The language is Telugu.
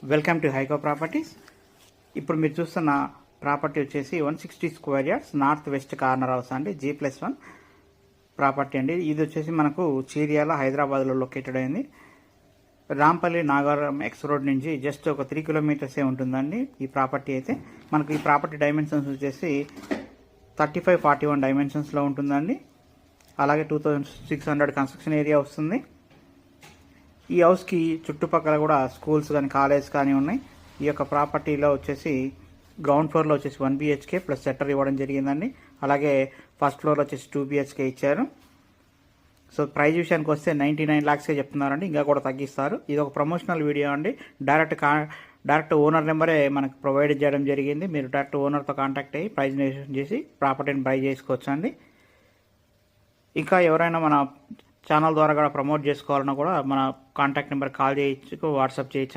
Welcome to హైకో properties. ఇప్పుడు మీరు చూస్తున్న ప్రాపర్టీ వచ్చేసి 160 square yards north west corner house అండి, G+1 ప్రాపర్టీ అండి. ఇది వచ్చేసి మనకు చీరియాల హైదరాబాద్లో లొకేటెడ్ అయింది. రాంపల్లి నాగారం ఎక్స్ రోడ్ నుంచి జస్ట్ ఒక 3 కిలోమీటర్సే ఉంటుందండి ఈ ప్రాపర్టీ అయితే. మనకు ఈ ప్రాపర్టీ డైమెన్షన్స్ వచ్చేసి 35-41 డైమెన్షన్స్లో ఉంటుందండి. అలాగే 2600 కన్స్ట్రక్షన్ ఏరియా వస్తుంది. ఈ హౌస్కి చుట్టుపక్కల కూడా స్కూల్స్ కానీ కాలేజ్ కానీ ఉన్నాయి. ఈ యొక్క ప్రాపర్టీలో వచ్చేసి గ్రౌండ్ ఫ్లోర్లో వచ్చేసి 1 BHK ప్లస్ షట్టర్ ఇవ్వడం జరిగిందండి. అలాగే ఫస్ట్ ఫ్లోర్లో వచ్చేసి 2 BHK ఇచ్చారు. సో ప్రైస్ విషయానికి వస్తే 99 lakhsకే చెప్తున్నారండి, ఇంకా కూడా తగ్గిస్తారు. ఇది ఒక ప్రమోషనల్ వీడియో అండి. డైరెక్ట్ ఓనర్ నెంబరే మనకు ప్రొవైడ్ చేయడం జరిగింది. మీరు డైరెక్ట్ ఓనర్తో కాంటాక్ట్ అయ్యి ప్రైస్ నెగోషియేషన్ చేసి ప్రాపర్టీని బై చేసుకోవచ్చు అండి. ఇంకా ఎవరైనా మన ఛానల్ ద్వారా కూడా ప్రమోట్ చేసుకోవాలన్నా కూడా మన కాంటాక్ట్ నెంబర్ కాల్ చేయొచ్చు, వాట్సాప్ చేయొచ్చు.